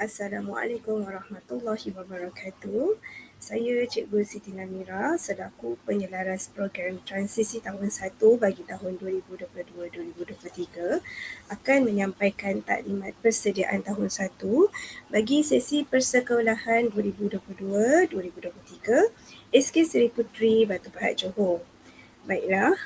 Assalamualaikum warahmatullahi wabarakatuh. Saya Cikgu Siti Namira selaku penyelaras program transisi tahun 1 bagi tahun 2022-2023 akan menyampaikan taklimat persediaan tahun 1 bagi sesi persekolahan 2022-2023 SK Seri Puteri Batu Pahat Johor. Baiklah,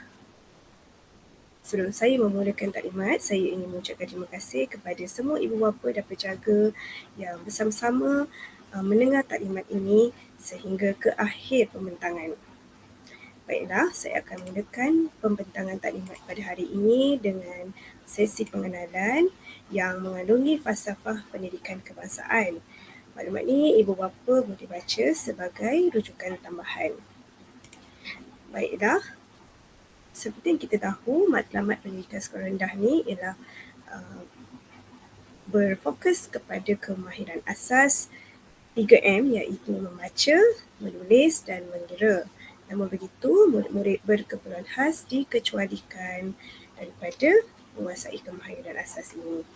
sebelum saya memulakan taklimat, saya ingin mengucapkan terima kasih kepada semua ibu bapa dan penjaga yang bersama-sama mendengar taklimat ini sehingga ke akhir pembentangan. Baiklah, saya akan mulakan pembentangan taklimat pada hari ini dengan sesi pengenalan yang mengandungi falsafah pendidikan kebangsaan. Maklumat ini ibu bapa boleh baca sebagai rujukan tambahan. Baiklah, seperti yang kita tahu, matlamat pendidikan sekolah rendah ni ialah berfokus kepada kemahiran asas 3M iaitu membaca, menulis dan mengira. Namun begitu, murid-murid berkeperluan khas dikecualikan daripada menguasai kemahiran asas ini.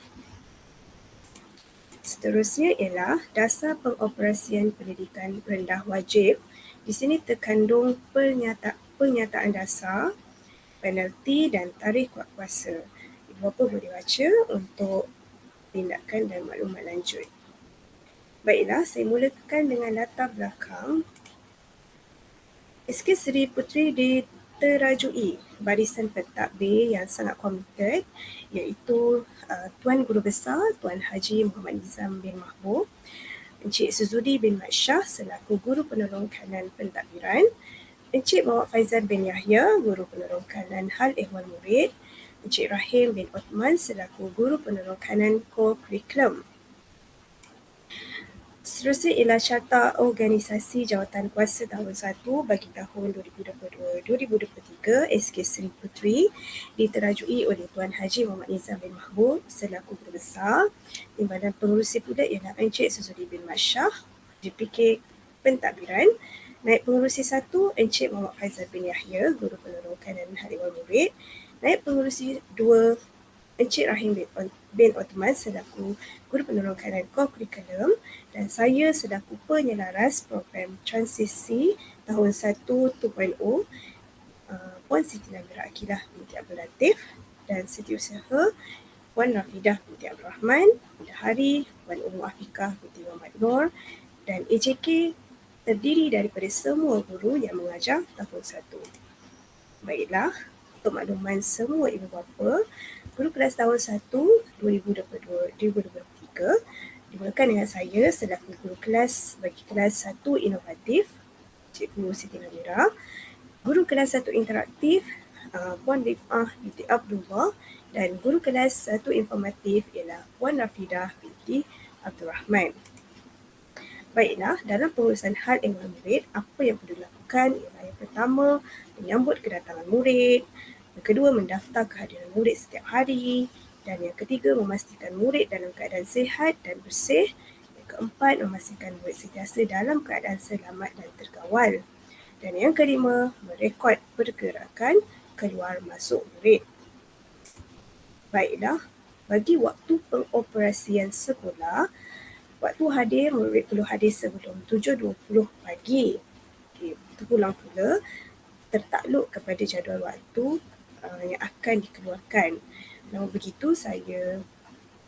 Seterusnya ialah dasar pengoperasian pendidikan rendah wajib. Di sini terkandung pernyataan dasar, penalti dan tarikh kuat kuasa. Ibu bapa boleh baca untuk tindakan dan maklumat lanjut. Baiklah, saya mulakan dengan latar belakang. SK Seri Puteri diterajui barisan pentadbir yang sangat komited iaitu Tuan Guru Besar Tuan Haji Muhammad Nizam bin Mahbub, Encik Suzudi bin Mat Shah selaku Guru Penolong Kanan Pentadbiran, Encik Muhammad Faizal bin Yahya, Guru Penolong Kanan Hal Ehwal Murid, Encik Rahim bin Othman selaku Guru Penolong Kanan Co-Curriculum. Seterusnya ialah Carta Organisasi Jawatan Kuasa tahun 1 bagi tahun 2022-2023 SK Seri Puteri diterajui oleh Tuan Haji Muhammad Nizam bin Mahbub selaku Guru Besar. Timbalan pengurusi pula ialah Encik Suzudi bin Mat Shah, JPK Pentadbiran. Naib Pengerusi 1 Encik Muhammad Faizal bin Yahya, Guru Penolong Kanan Hal Ehwal Murid. Naib Pengerusi 2 Encik Rahim bin Othman selaku Guru Penolong Kanan Co-Curriculum dan saya selaku penyelaras program transisi tahun 1 2.0 Puan Siti Namira Akilah binti Abdul Latif dan Setiausaha Puan Rafidah binti Abdul Rahman, Bidahari Puan Ummu Afiqah binti Muhammad Nur dan AJK terdiri daripada semua guru yang mengajar tahun 1. Baiklah, untuk makluman semua ibu bapa, guru kelas tahun 1 2022-2023 dimulakan dengan saya selaku guru kelas bagi kelas 1 inovatif, Cikgu Siti Namira, guru kelas 1 interaktif, Puan Rifah binti Abdullah dan guru kelas 1 informatif ialah Puan Rafidah binti Abdul Rahman. Baiklah, dalam pengurusan hal ehwal murid, apa yang perlu dilakukan ialah yang pertama, menyambut kedatangan murid, yang kedua, mendaftar kehadiran murid setiap hari, dan yang ketiga, memastikan murid dalam keadaan sihat dan bersih, yang keempat, memastikan murid sentiasa dalam keadaan selamat dan terkawal, dan yang kelima, merekod pergerakan keluar masuk murid. Baiklah, bagi waktu pengoperasian sekolah, waktu hadir, murid perlu hadir sebelum 7.20 pagi. Terpulang pula tertakluk kepada jadual waktu yang akan dikeluarkan. Namun begitu, saya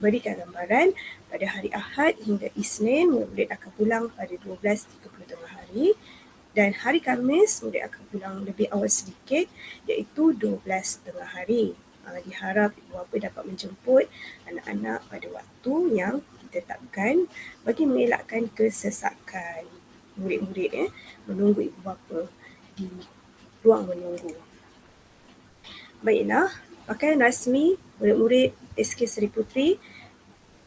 berikan gambaran pada hari Ahad hingga Isnin, murid akan pulang pada 12.30 tengah hari dan hari Khamis, murid akan pulang lebih awal sedikit iaitu 12 tengah hari. Diharap ibu bapa dapat menjemput anak-anak pada waktu yang ditetapkan bagi mengelakkan kesesakan murid-murid menunggu ibu bapa di ruang menunggu. Baiklah, pakaian rasmi murid-murid SK Seri Puteri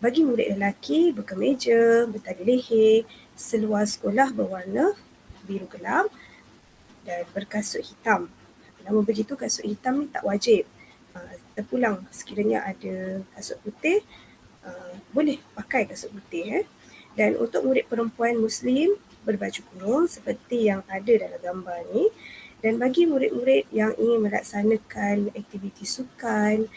bagi murid lelaki berkemeja, bertali leher, seluar sekolah berwarna biru gelap dan berkasut hitam. Namun begitu, kasut hitam ni tak wajib. Terpulang sekiranya ada kasut putih, boleh pakai kasut putih. Dan untuk murid perempuan Muslim berbaju kurung seperti yang ada dalam gambar ni. Dan bagi murid-murid yang ingin melaksanakan aktiviti sukan,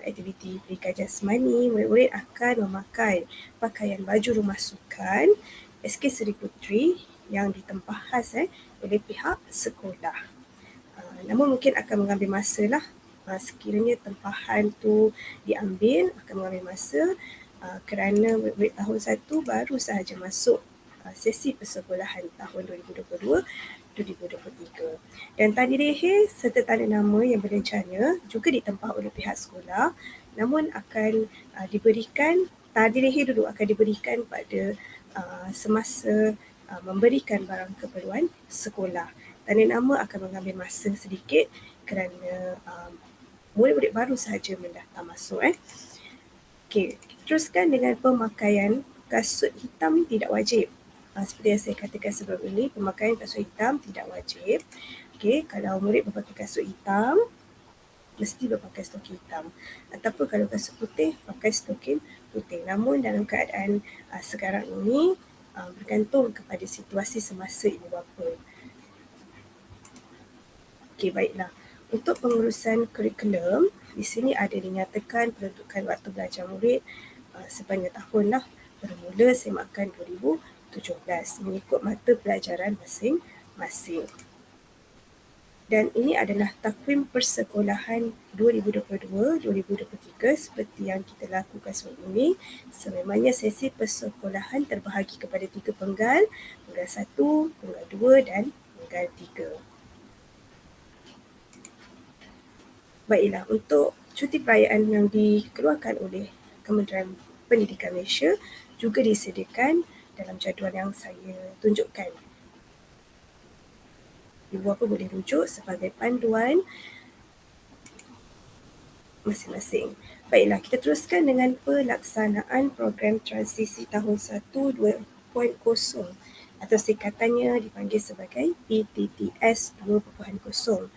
Aktiviti pendidikan jasmani, murid-murid akan memakai pakaian baju rumah sukan SK Seri Puteri yang ditempah khas oleh pihak sekolah. Namun mungkin akan mengambil masa lah. Sekiranya tempahan tu diambil akan mengambil masa kerana murid tahun 1 baru sahaja masuk sesi persekolahan tahun 2022-2023. Dan tanda leher serta tanda nama yang berencana juga ditempah oleh pihak sekolah, namun akan diberikan, tanda leher dulu akan diberikan pada semasa memberikan barang keperluan sekolah. Tanda nama akan mengambil masa sedikit kerana murid-murid baru sahaja mendaftar masuk. Okey, teruskan dengan pemakaian kasut hitam ni tidak wajib. Seperti yang saya katakan sebelum ini, pemakaian kasut hitam tidak wajib. Okey, kalau murid berpakai kasut hitam, mesti berpakai stokin hitam. Ataupun kalau kasut putih, pakai stokin putih. Namun dalam keadaan sekarang ini, bergantung kepada situasi semasa ibu bapa. Okey, baiklah. Untuk pengurusan kurikulum, di sini ada dinyatakan peruntukan waktu belajar murid sepanjang tahun lah, bermula semakan 2017 mengikut mata pelajaran masing-masing. Dan ini adalah takwim persekolahan 2022-2023 seperti yang kita lakukan sebelum ini. Sememangnya sesi persekolahan terbahagi kepada 3 penggal, penggal 1, penggal 2 dan penggal 3. Baiklah, untuk cuti perayaan yang dikeluarkan oleh Kementerian Pendidikan Malaysia juga disediakan dalam jadual yang saya tunjukkan. Ibu bapa boleh rujuk sebagai panduan masing-masing. Baiklah, kita teruskan dengan pelaksanaan program transisi tahun 1 2.0 atau singkatannya dipanggil sebagai PTTS 2.0.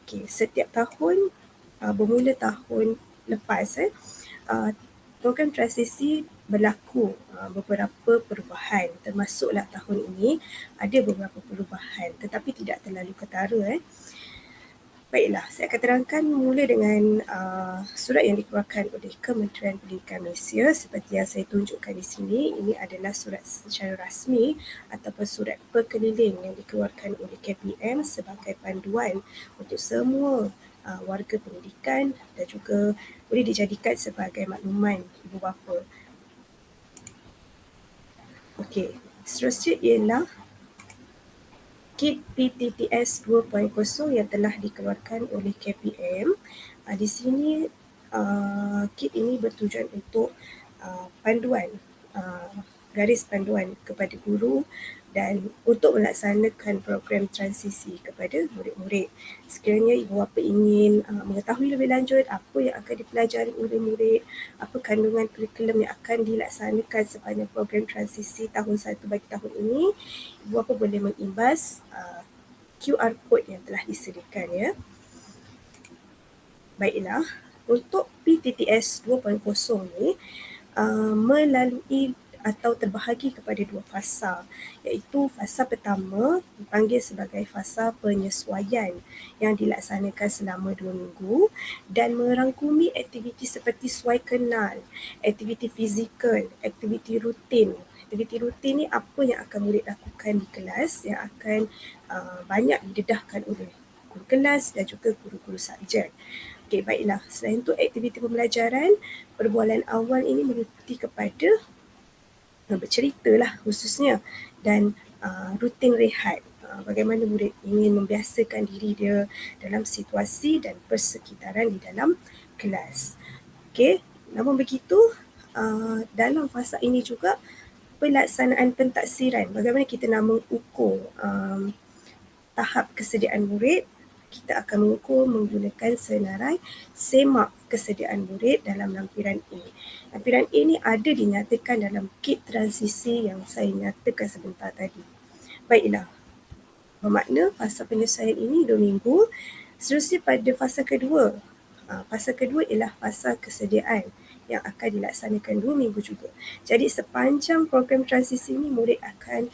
Okey, setiap tahun bermula tahun lepas program transisi berlaku beberapa perubahan, termasuklah tahun ini ada beberapa perubahan tetapi tidak terlalu ketara. Baiklah, saya akan terangkan mula dengan surat yang dikeluarkan oleh Kementerian Pendidikan Malaysia seperti yang saya tunjukkan di sini. Ini adalah surat secara rasmi ataupun surat perkeliling yang dikeluarkan oleh KPM sebagai panduan untuk semua warga pendidikan dan juga boleh dijadikan sebagai makluman ibu bapa. Okey, seterusnya ialah KIT PTTS 2.0 yang telah dikeluarkan oleh KPM. Di sini KIT ini bertujuan untuk panduan, garis panduan kepada guru dan untuk melaksanakan program transisi kepada murid-murid. Sekiranya ibu bapa ingin mengetahui lebih lanjut apa yang akan dipelajari oleh murid, apa kandungan kurikulum yang akan dilaksanakan sepanjang program transisi tahun 1 bagi tahun ini, ibu bapa boleh mengimbas QR code yang telah disediakan ya. Baiklah, untuk PTTS 2.0 ni melalui atau terbahagi kepada 2 fasa, iaitu fasa pertama dipanggil sebagai fasa penyesuaian yang dilaksanakan selama 2 minggu dan merangkumi aktiviti seperti suai kenal, aktiviti fizikal, aktiviti rutin. Aktiviti rutin ni apa yang akan murid lakukan di kelas yang akan banyak didedahkan oleh guru kelas dan juga guru-guru subjek. Okey, baiklah. Selain itu, aktiviti pembelajaran, perbualan awal ini meliputi kepada bercerita lah khususnya dan rutin rehat. Bagaimana murid ingin membiasakan diri dia dalam situasi dan persekitaran di dalam kelas. Okey, namun begitu dalam fasa ini juga pelaksanaan pentaksiran. Bagaimana kita nak mengukur tahap kesediaan murid, kita akan mengukur menggunakan senarai semak kesediaan murid dalam lampiran A. Lampiran A ni ada dinyatakan dalam kit transisi yang saya nyatakan sebentar tadi. Baiklah, bermakna fasa penyelesaian ini 2 minggu. Seterusnya pada fasa kedua. Fasa kedua ialah fasa kesediaan yang akan dilaksanakan 2 minggu juga. Jadi sepanjang program transisi ini murid akan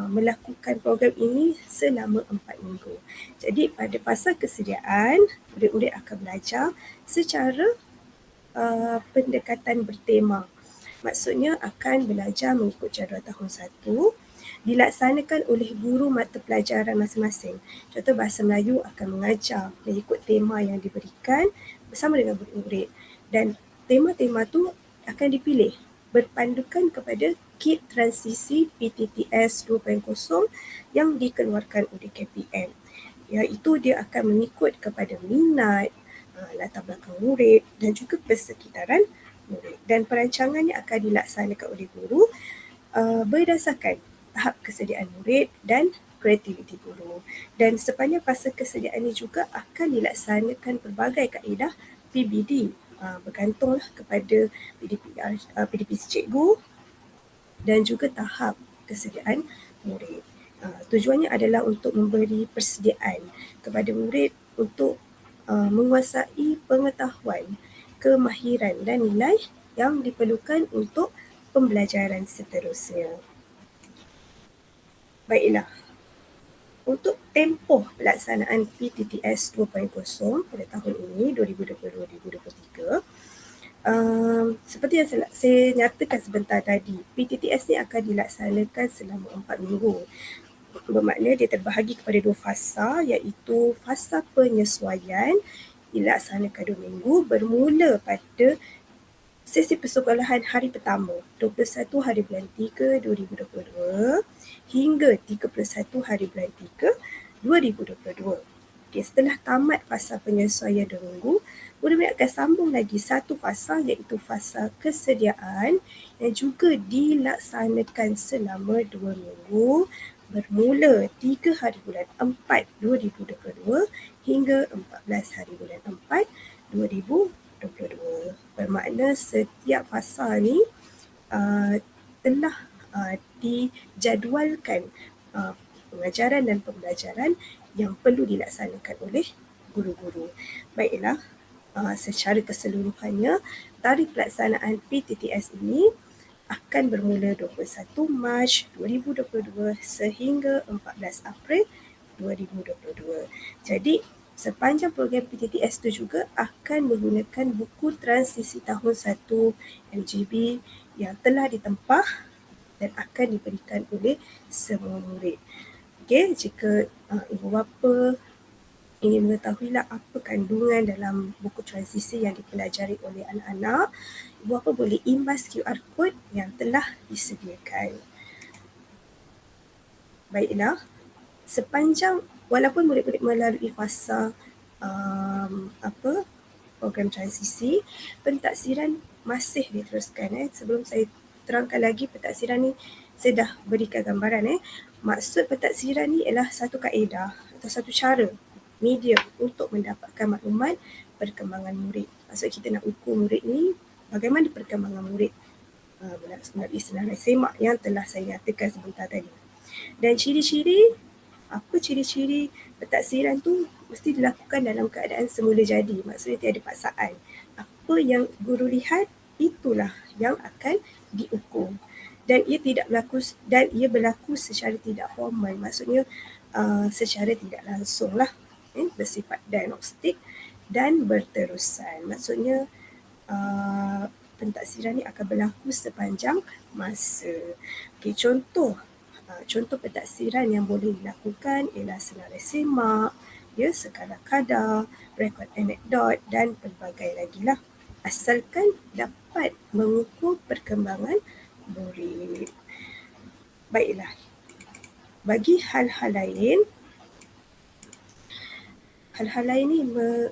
melakukan program ini selama 4 minggu. Jadi pada fasa kesediaan, murid-murid akan belajar secara pendekatan bertema. Maksudnya akan belajar mengikut jadual tahun 1, dilaksanakan oleh guru mata pelajaran masing-masing. Contoh bahasa Melayu akan mengajar mengikut tema yang diberikan bersama dengan murid-murid. Dan tema-tema tu akan dipilih berpandukan kepada kit transisi PTTS 2.0 yang dikeluarkan oleh KPM. Iaitu dia akan mengikut kepada minat, latar belakang murid dan juga persekitaran murid. Dan perancangannya akan dilaksanakan oleh guru berdasarkan tahap kesediaan murid dan kreativiti guru. Dan sepanjang fasa kesediaan ini juga akan dilaksanakan pelbagai kaedah PBD, bergantunglah kepada PDP si cikgu dan juga tahap kesediaan murid. Tujuannya adalah untuk memberi persediaan kepada murid untuk menguasai pengetahuan, kemahiran dan nilai yang diperlukan untuk pembelajaran seterusnya. Baiklah, untuk tempoh pelaksanaan PTTS 2.0 pada tahun ini 2022-2023, seperti yang saya nyatakan sebentar tadi, PTTS ni akan dilaksanakan selama 4 minggu. Bermakna dia terbahagi kepada 2 fasa, iaitu fasa penyesuaian dilaksanakan 2 minggu bermula pada sesi persekolahan hari pertama 21 hari bulan 3 2022 hingga 31 hari bulan 3 2022. Okay, setelah tamat fasa penyesuaian 2 minggu, murid-murid akan sambung lagi satu fasa, iaitu fasa kesediaan yang juga dilaksanakan selama 2 minggu bermula 3 hari bulan 4 2022 hingga 14 hari bulan 4 2022. Bermakna setiap fasa ni telah dijadualkan pengajaran dan pembelajaran yang perlu dilaksanakan oleh guru-guru. Baiklah, secara keseluruhannya, tarikh pelaksanaan PTTS ini akan bermula 21 Mac 2022 sehingga 14 April 2022. Jadi, sepanjang program PTTS itu juga akan menggunakan buku transisi tahun 1 MGB yang telah ditempah dan akan diberikan oleh semua murid. Okey, jika ibu bapa ingin mengetahuilah apa kandungan dalam buku transisi yang dipelajari oleh anak-anak, ibu bapa boleh imbas QR code yang telah disediakan. Baiklah, sepanjang walaupun murid-murid melalui fasa program transisi, pentaksiran masih diteruskan. Sebelum saya terangkan lagi pentaksiran ni, saya dah berikan gambaran. Maksud pentaksiran ni ialah satu kaedah atau satu cara medium untuk mendapatkan maklumat perkembangan murid. Maksud kita nak ukur murid ni bagaimana perkembangan murid melalui senarai semak yang telah saya nyatakan sebentar tadi. Dan apa ciri-ciri pentaksiran tu mesti dilakukan dalam keadaan semula jadi. Maksudnya tiada paksaan. Apa yang guru lihat, itulah yang akan diukur. Dan ia berlaku secara tidak formal. Maksudnya secara tidak langsung lah. Bersifat diagnostik dan berterusan. Maksudnya pentaksiran ni akan berlaku sepanjang masa. Okay, contoh pentaksiran yang boleh dilakukan ialah senarai semak, skala kadar, rekod anekdot dan pelbagai lagi lah. Asalkan dapat mengukur perkembangan murid. Baiklah, bagi hal-hal lain ni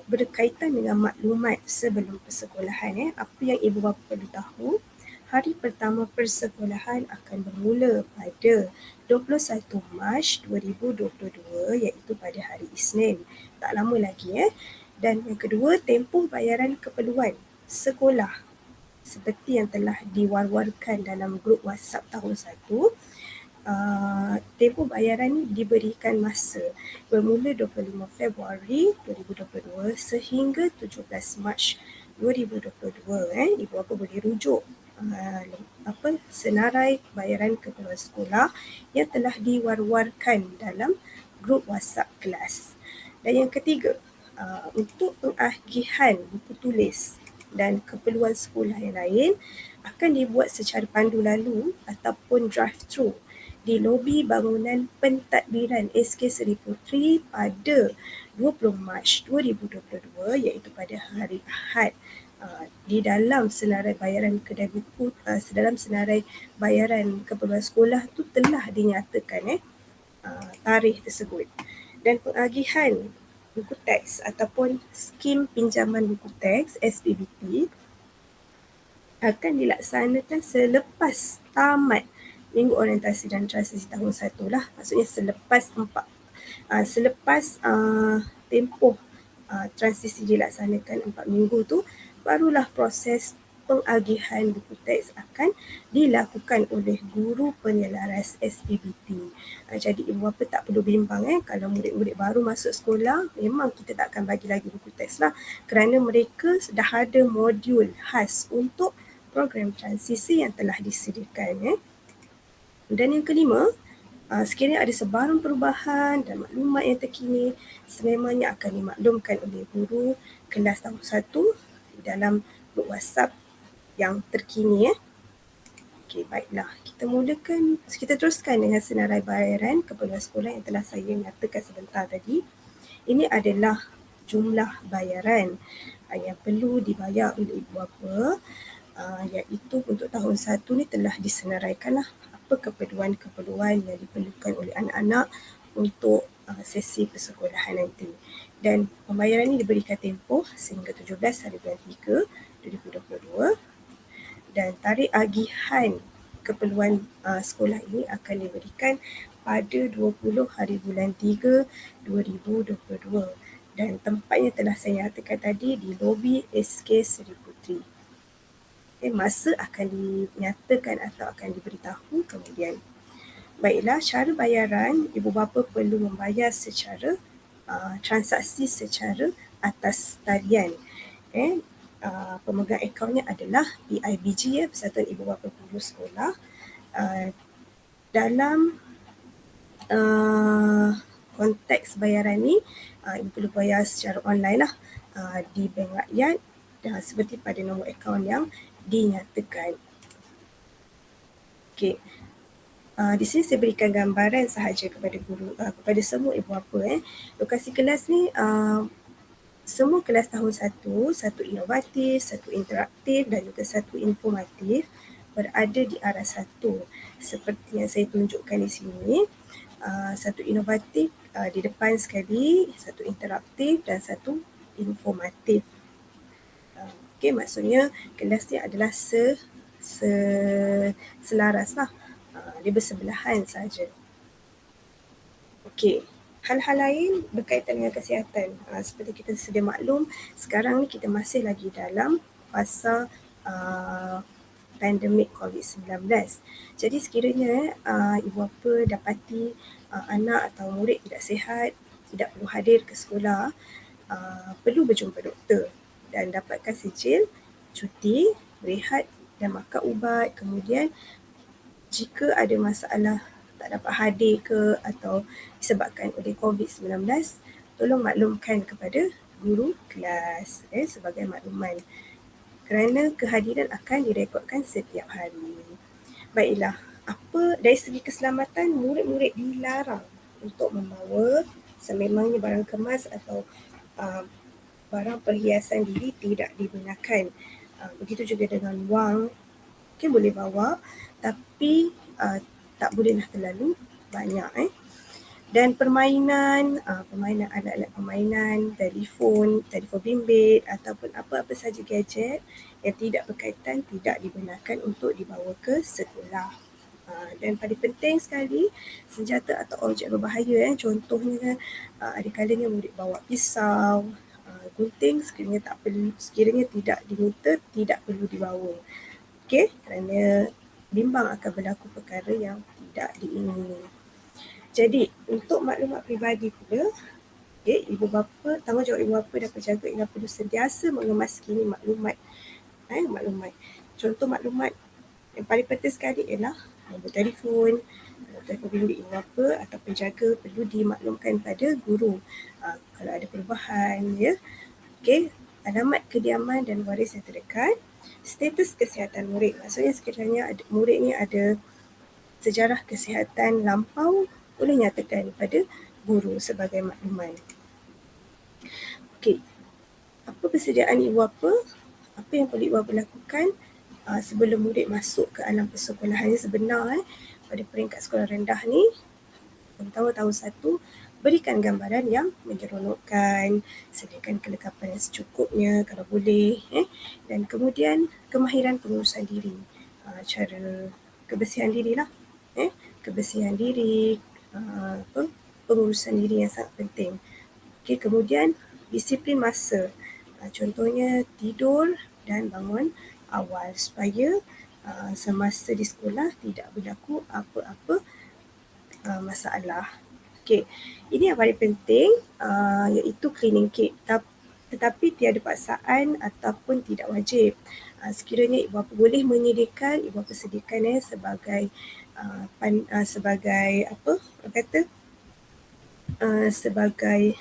berkaitan dengan maklumat sebelum persekolahan. Apa yang ibu bapa perlu tahu, hari pertama persekolahan akan bermula pada 21 Mac 2022 iaitu pada hari Isnin. Tak lama lagi. Dan yang kedua, tempoh bayaran keperluan sekolah seperti yang telah diwar-warkan dalam grup WhatsApp tahun 1. Tempoh bayaran ni diberikan masa bermula 25 Februari 2022 sehingga 17 Mac 2022. Ibu bapa boleh rujuk senarai bayaran keperluan sekolah yang telah diwar-warkan dalam grup WhatsApp kelas. Dan yang ketiga, untuk pengagihan buku tulis dan keperluan sekolah yang lain akan dibuat secara pandu lalu ataupun drive-thru di lobi bangunan pentadbiran SK Seri Puteri pada 20 Mac 2022 iaitu pada hari Ahad. Di dalam senarai bayaran kedai buku, dalam senarai bayaran keperluan sekolah tu telah dinyatakan tarikh tersebut. Dan pengagihan buku teks ataupun skim pinjaman buku teks SPBT akan dilaksanakan selepas tamat minggu orientasi dan transisi tahun 1 lah. Maksudnya selepas tempoh transisi dilaksanakan 4 minggu tu, barulah proses pengagihan buku teks akan dilakukan oleh guru penyelaras SPBT. Jadi ibu bapa tak perlu bimbang kalau murid-murid baru masuk sekolah, memang kita tak akan bagi lagi buku teks lah, kerana mereka dah ada modul khas untuk program transisi yang telah disediakan. Dan yang kelima, sekiranya ada sebarang perubahan dan maklumat yang terkini, sememangnya akan dimaklumkan oleh guru kelas tahun 1 di dalam grup WhatsApp yang terkini. Okey, baiklah. Kita teruskan dengan senarai bayaran keperluan sekolah yang telah saya nyatakan sebentar tadi. Ini adalah jumlah bayaran yang perlu dibayar oleh ibu bapa, iaitu untuk tahun 1 ni telah disenaraikan lah apa keperluan-keperluan yang diperlukan oleh anak-anak untuk sesi persekolahan nanti. Dan pembayaran ini diberikan tempoh sehingga 17 hari bulan 3 2022 dan tarikh agihan keperluan sekolah ini akan diberikan pada 20 hari bulan 3 2022 dan tempatnya telah saya nyatakan tadi di lobi SK Seri Puteri. Masa akan dinyatakan atau akan diberitahu kemudian. Baiklah, cara bayaran, ibu bapa perlu membayar secara transaksi secara atas talian. Pemegang akaunnya adalah PIBG, Persatuan Ibu Bapa Guru Sekolah. Dalam konteks bayaran ni, ibu perlu bayar secara online lah di Bank Rakyat dan seperti pada nombor akaun yang dinyatakan. Okey. Di sini saya berikan gambaran sahaja kepada guru, kepada semua ibu bapa. Lokasi kelas ni semua kelas tahun 1, satu inovatif, satu interaktif dan juga satu informatif berada di arah satu. Seperti yang saya tunjukkan di sini, satu inovatif di depan sekali, satu interaktif dan satu informatif. Okey, maksudnya kelas ni adalah selaras lah. Dia bersebelahan saja. Okey. Hal-hal lain berkaitan dengan kesihatan. Seperti kita sedia maklum, sekarang ni kita masih lagi dalam fasa pandemik COVID-19. Jadi sekiranya ibu bapa dapati anak atau murid tidak sihat, tidak perlu hadir ke sekolah, perlu berjumpa doktor dan dapatkan sijil cuti, berehat dan makan ubat. Kemudian jika ada masalah tak dapat hadir ke atau disebabkan oleh COVID-19, tolong maklumkan kepada guru kelas sebagai makluman kerana kehadiran akan direkodkan setiap hari. Baiklah, dari segi keselamatan, murid-murid dilarang untuk membawa sememangnya barang kemas atau barang perhiasan diri tidak digunakan. Begitu juga dengan wang, mungkin boleh bawa tapi tak bolehlah terlalu banyak. Dan permainan alat-alat permainan, telefon bimbit ataupun apa-apa saja gadget yang tidak berkaitan tidak dibenarkan untuk dibawa ke sekolah. Dan paling penting sekali, senjata atau objek berbahaya, contohnya ada kalanya murid bawa pisau, gunting, sekiranya tidak diminta, tidak perlu dibawa. Okey, kerana bimbang akan berlaku perkara yang tidak diingini. Jadi, untuk maklumat peribadi pula, ibu bapa, tanggungjawab ibu bapa dan penjaga ialah perlu sentiasa mengemaskini maklumat. Contoh maklumat yang paling penting sekali ialah nombor telefon bimbit ibu bapa atau penjaga perlu dimaklumkan pada guru kalau ada perubahan. Okey, alamat kediaman dan waris yang terdekat, status kesihatan murid. Maksudnya sekiranya murid ni ada sejarah kesihatan lampau, boleh nyatakan pada guru sebagai makluman. Okey, apa persediaan ibu bapa? Apa yang perlu ibu bapa lakukan sebelum murid masuk ke alam persekolahan sebenar pada peringkat sekolah rendah ni, terutama tahun 1, berikan gambaran yang menyeronokkan, sediakan kelengkapan yang secukupnya kalau boleh, dan kemudian kemahiran pengurusan diri, cara kebersihan diri lah, kebersihan diri, pengurusan diri yang sangat penting. Okay, kemudian disiplin masa, contohnya tidur dan bangun awal supaya semasa di sekolah tidak berlaku apa-apa masalah. Okey, ini yang paling penting iaitu cleaning kit. Tetapi tiada paksaan ataupun tidak wajib. Sekiranya ibu bapa boleh menyediakan, ibu bapa sediakan sebagai sebagai apa kata sebagai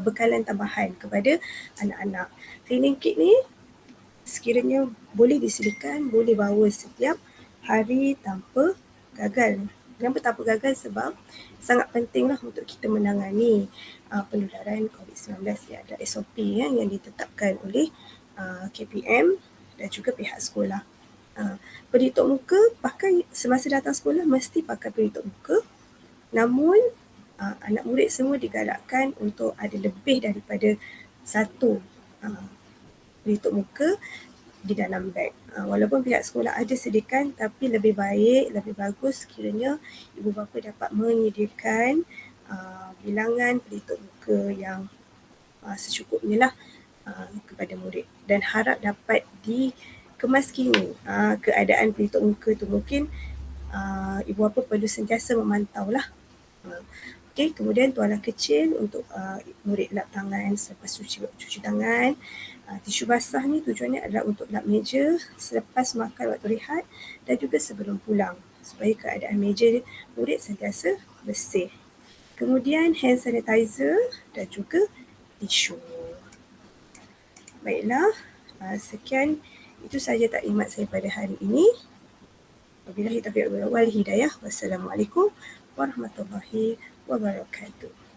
bekalan tambahan kepada anak-anak. Cleaning kit ni sekiranya boleh disediakan, boleh bawa setiap hari tanpa gagal. Kenapa tanpa gagal? Sebab sangat pentinglah untuk kita menangani penularan COVID-19. Dia ada SOP yang ditetapkan oleh KPM dan juga pihak sekolah. Pelitup muka pakai semasa datang sekolah mesti pakai pelitup muka. Namun anak murid semua digalakkan untuk ada lebih daripada satu pelitup muka di dalam beg. Walaupun pihak sekolah ada sediakan, tapi lebih baik, lebih bagus sekiranya ibu bapa dapat menyediakan bilangan pelitup muka yang secukupnya lah kepada murid, dan harap dapat dikemas kini keadaan pelitup muka tu. Mungkin ibu bapa perlu sentiasa memantau lah. Okey, kemudian tualah kecil untuk murid lap tangan selepas cuci tangan. Tisu basah ni tujuannya adalah untuk lap meja selepas makan waktu rehat dan juga sebelum pulang supaya keadaan meja murid sentiasa bersih. Kemudian hand sanitizer dan juga tisu. Baiklah, sekian itu sahaja taklimat saya pada hari ini. Wabillahi taufiq wal hidayah. Wassalamualaikum warahmatullahi wabarakatuh.